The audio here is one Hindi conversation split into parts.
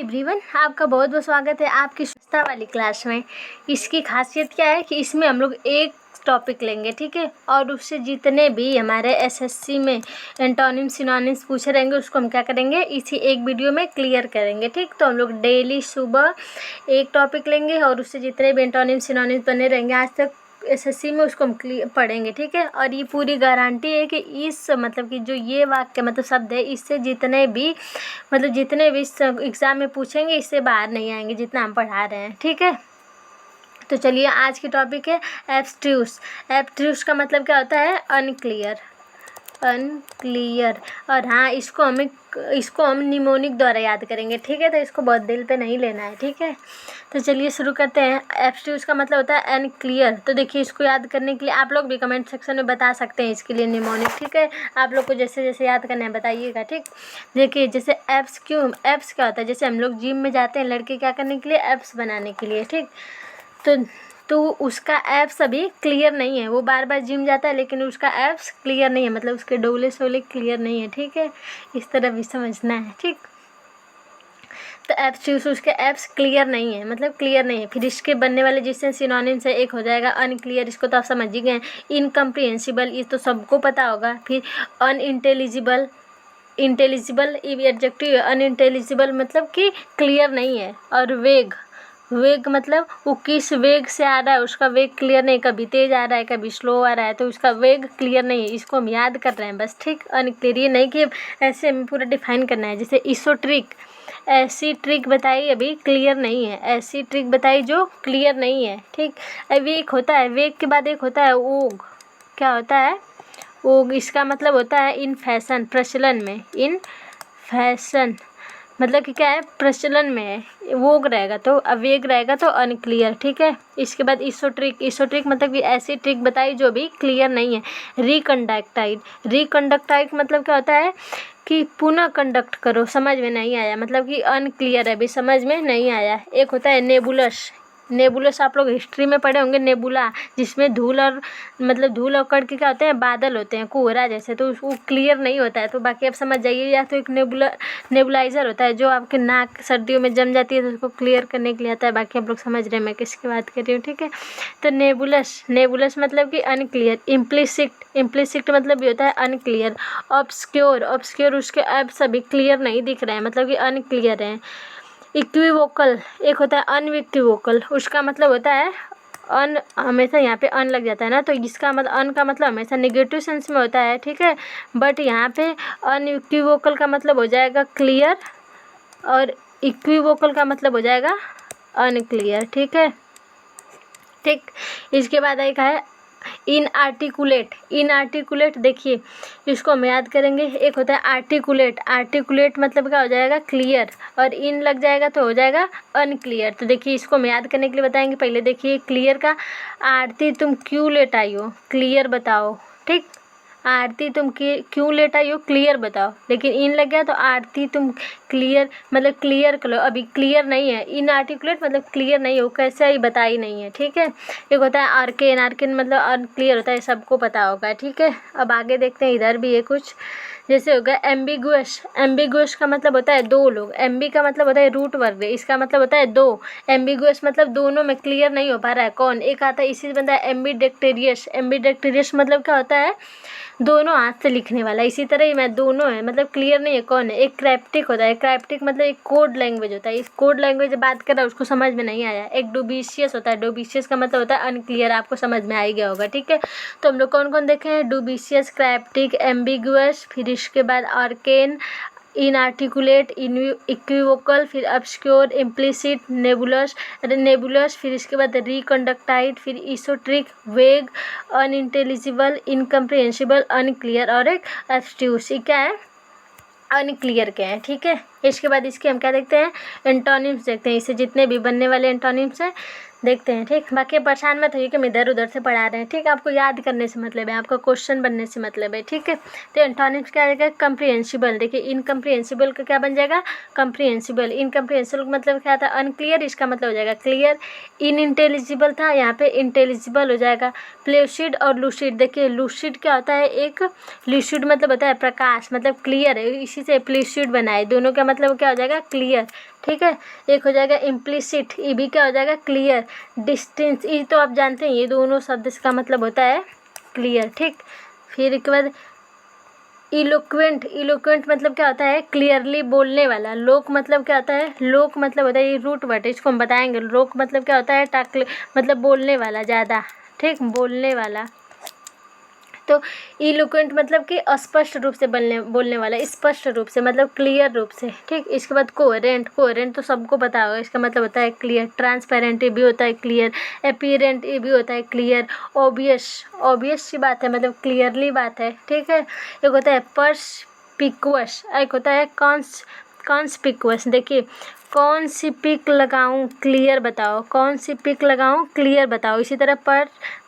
एवरीवन, आपका बहुत बहुत स्वागत है आपकी सुस्ता वाली क्लास में। इसकी खासियत क्या है कि इसमें हम लोग एक टॉपिक लेंगे, ठीक है, और उससे जितने भी हमारे एसएससी में एंटोनिम सिनोनिम्स पूछे रहेंगे उसको हम क्या करेंगे, इसी एक वीडियो में क्लियर करेंगे। ठीक, तो हम लोग डेली सुबह एक टॉपिक लेंगे और उससे जितने भी एंटोनिम सिनोनिम्स बने रहेंगे आज तक एसएससी में उसको हम पढ़ेंगे। ठीक है, और ये पूरी गारंटी है कि इस मतलब कि जो ये वाक्य मतलब शब्द है इससे जितने भी एग्ज़ाम में पूछेंगे इससे बाहर नहीं आएंगे जितना हम पढ़ा रहे हैं। ठीक है, तो चलिए आज की टॉपिक है एब्स्ट्रूस। एब्स्ट्रूस का मतलब क्या होता है? अनक्लियर। और हाँ, इसको हम निमोनिक द्वारा याद करेंगे। ठीक है, तो इसको बहुत दिल पे नहीं लेना है। ठीक है, तो चलिए शुरू करते हैं। एब्स्ट्रूस का मतलब होता है अनक्लियर। तो देखिए, इसको याद करने के लिए आप लोग भी कमेंट सेक्शन में बता सकते हैं इसके लिए निमोनिक। ठीक है, आप लोग को जैसे जैसे याद करना है बताइएगा। ठीक, देखिए जैसे एब्स क्या होता है? जैसे हम लोग जिम में जाते हैं लड़के क्या करने के लिए? एब्स बनाने के लिए। ठीक, तो उसका एब्स अभी क्लियर नहीं है। वो बार बार जिम जाता है लेकिन उसका एब्स क्लियर नहीं है, मतलब उसके डोले सोले क्लियर नहीं है। ठीक है, इस तरह भी समझना है। ठीक, तो एब्स उसके एब्स क्लियर नहीं है, मतलब क्लियर नहीं है। फिर इसके बनने वाले जिससे सिनोनिम से एक हो जाएगा अनक्लियर। इसको तो आप समझ ही गए। इनकम्प्रिहेंसिबल, ये तो सबको पता होगा। फिर अनइंटेलिजिबल, इंटेलिजिबल एडजेक्टिव। अनइंटेलिजिबल मतलब कि क्लियर नहीं है। और वेग मतलब वो किस वेग से आ रहा है उसका वेग क्लियर नहीं, कभी तेज आ रहा है कभी स्लो आ रहा है, तो उसका वेग क्लियर नहीं है। इसको हम याद कर रहे हैं बस। ठीक, अनक्लियर, ये नहीं कि ऐसे हमें पूरा डिफाइन करना है। जैसे इsoट्रिक, ऐसी ट्रिक बताई अभी क्लियर नहीं है, ऐसी ट्रिक बताई जो क्लियर नहीं है। ठीक, अब एक होता है वेग के बाद एक होता है ओग। क्या होता है? ओग। इसका मतलब होता है इन फैशन, प्रचलन में। इन फैशन मतलब कि क्या है? प्रचलन में है। वोग रहेगा तो अवेग रहेगा तो अनक्लियर। ठीक है, इसके बाद इsoट्रिक मतलब कि ऐसी ट्रिक बताई जो भी क्लियर नहीं है। रिकंडक्टाइड मतलब क्या होता है कि पुनः कंडक्ट करो। समझ में नहीं आया मतलब कि अनक्लियर है, अभी समझ में नहीं आया। एक होता है नेबुलस आप लोग हिस्ट्री में पढ़े होंगे। नेबुला, जिसमें धूल और कण के क्या होते हैं? बादल होते हैं, कोहरा जैसे, तो वो क्लियर नहीं होता है। तो बाकी आप समझ जाइए। या तो एक नेबुलाइजर होता है जो आपके नाक सर्दियों में जम जाती है तो उसको क्लियर करने के लिए आता है। बाकी आप लोग समझ रहे हैं मैं किसकी बात कर रही हूँ। ठीक है, तो नेबुलस मतलब कि अनक्लियर। इम्प्लिसिट मतलब भी होता है अनक्लियर। ऑब्सक्योर उसके अब सभी क्लियर नहीं दिख रहे हैं, मतलब कि अनक्लियर हैं। इक्विवोकल, एक होता है अनइक्विवोकल, उसका मतलब होता है अन, हमेशा यहाँ पे अन लग जाता है ना, तो इसका मतलब अन का मतलब हमेशा नेगेटिव सेंस में होता है। ठीक है, बट यहाँ पे अनइक्विवोकल का मतलब हो जाएगा क्लियर और इक्विवोकल का मतलब हो जाएगा अनक्लियर। ठीक है, ठीक, इसके बाद एक है इनआर्टिकुलेट। देखिए इसको हम याद करेंगे। एक होता है आर्टिकुलेट मतलब क्या हो जाएगा? क्लियर, और इन लग जाएगा तो हो जाएगा अनक्लियर। तो देखिए इसको हम याद करने के लिए बताएंगे। पहले देखिए क्लियर का, आरती तुम क्यों लेट आई हो? क्लियर बताओ। ठीक, आरती तुम क्यों लेट आई हो? क्लियर बताओ। लेकिन इन लग गया तो आरती तुम क्लियर मतलब क्लियर करो, अभी क्लियर नहीं है। इनआर्टिकुलेट मतलब क्लियर नहीं हो, कैसे ही बताई नहीं है। ठीक है, एक होता है आर्केन मतलब अनक्लियर होता है, सबको पता होगा। ठीक है, अब आगे देखते हैं, इधर भी है कुछ। जैसे हो गया एम्बिगुअस का मतलब होता है दो लोग। एम्बी का मतलब होता है रूट वर्ग, इसका मतलब होता है दो। एम्बिगुअस मतलब दोनों में क्लियर नहीं हो पा रहा है। कौन? एक आता है, इसी से बनता है एम्बीडेक्टेरियस मतलब क्या होता है? दोनों हाथ से लिखने वाला। इसी तरह ही मैं दोनों है मतलब क्लियर नहीं है कौन है। एक क्राइप्टिक होता है, क्राइप्टिक मतलब एक कोड लैंग्वेज होता है। इस कोड लैंग्वेज बात कर रहा है उसको समझ में नहीं आया। एक डुबिशियस होता है, डुबिशियस का मतलब होता है अनक्लियर, आपको समझ में आ ही गया होगा। ठीक है, तो हम लोग कौन कौन देखे हैं? डुबिशियस, क्राइप्टिक, एम्बिगुअस, फिर इसके बाद आर्केन, इनआर्टिकुलेट, इक्विवोकल, फिर ऑब्स्क्योर, इम्प्लिसिट, नेबुलस, फिर इसके बाद रिकंडक्टाइड, फिर इsoट्रिक, वेग, अनइंटेलिजिबल, इनकम्प्रिहेंसिबल, अनक्लियर और एक एब्स्ट्रूस। क्या है? अनक्लियर के हैं। ठीक है, इसके बाद इसके हम क्या देखते हैं? एंटोनिम्स देखते हैं। इससे जितने भी बनने वाले एंटोनिम्स हैं देखते हैं। ठीक, बाकी परेशान मत होइए कि हम इधर उधर से पढ़ा रहे हैं। ठीक, आपको याद करने से मतलब है, आपका क्वेश्चन बनने से मतलब है। ठीक है, तो एंटोनिम्स क्या आएगा? कम्प्रिहेंसिबल। देखिए इनकम्प्रिहेंसिबल का क्या बन जाएगा? कम्प्रिहेंसिबल। इनकम्प्रिहेंसिबल मतलब क्या था? अनक्लियर, इसका मतलब हो जाएगा क्लियर। इनइंटेलिजिबल था, यहाँ पे इंटेलिजिबल हो जाएगा। प्लेसिड और लूसिड, देखिए लूसिड क्या होता है? एक लूसिड मतलब होता है प्रकाश, मतलब क्लियर है, इसी से प्लेसिड बना है। दोनों का मतलब क्या हो जाएगा? क्लियर। ठीक है। एक हो जाएगा इम्प्लिसिट, ये भी क्या हो जाएगा क्लियर। डिस्टिंक्ट, ये तो आप जानते हैं, ये दोनों शब्द का मतलब होता है क्लियर, ठीक। फिर इसके बाद इलोक्वेंट, इलोक्वेंट मतलब क्या होता है क्लियरली बोलने वाला। लोक मतलब क्या होता है, लोक मतलब होता है, ये रूट वर्ड है, इसको हम बताएंगे। लोक मतलब क्या होता है मतलब बोलने वाला ज़्यादा, ठीक, बोलने वाला। तो इलोक्वेंट मतलब कि स्पष्ट रूप से बोलने वाला, स्पष्ट रूप से मतलब क्लियर रूप से, ठीक। इसके बाद कोहेरेंट, कोहेरेंट तो सबको पता होगा, इसका मतलब होता है क्लियर। ट्रांसपेरेंट ये भी होता है क्लियर। अपीरेंट ये भी होता है क्लियर। ऑब्वियस, ऑब्वियस सी बात है, मतलब क्लियरली बात है, ठीक है। एक होता है परस्पिकुअस, एक होता है कॉन्स्पिकुअस। देखिए, कौन सी पिक लगाऊं क्लियर बताओ, कौन सी पिक लगाऊं क्लियर बताओ। इसी तरह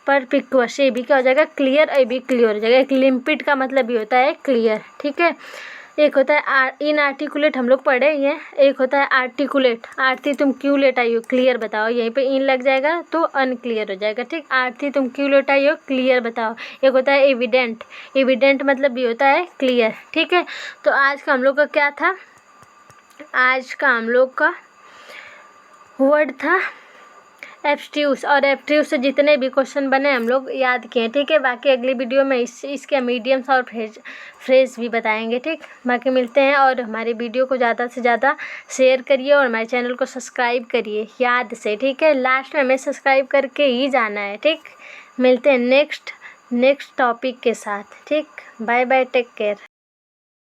परपिकुअस, ये भी क्या हो जाएगा क्लियर, ये भी क्लियर हो जाएगा। एक लिम्पिड का मतलब भी होता है क्लियर, ठीक है। एक होता है इनआर्टिकुलेट, हम लोग पढ़े हैं। एक होता है आर्टिकुलेट, आरती तुम क्यों लेट आई हो क्लियर बताओ, यहीं पे इन लग जाएगा तो अनक्लियर हो जाएगा, ठीक। आरती तुम क्यों लेट आई हो क्लियर बताओ। एक होता है एविडेंट, एविडेंट मतलब भी होता है क्लियर, ठीक है। तो आज का हम लोग का क्या था, आज का हम लोग का वर्ड था एब्स्ट्यूस, और एब्स्ट्यूस से जितने भी क्वेश्चन बने हम लोग याद किए, ठीक है। बाकी अगली वीडियो में इसके मीडियम्स और फ्रेज भी बताएंगे, ठीक। बाकी मिलते हैं, और हमारी वीडियो को ज़्यादा से ज़्यादा शेयर करिए और हमारे चैनल को सब्सक्राइब करिए याद से, ठीक है। लास्ट में हमें सब्सक्राइब करके ही जाना है, ठीक। मिलते हैं नेक्स्ट टॉपिक के साथ, ठीक। Bye bye, take care.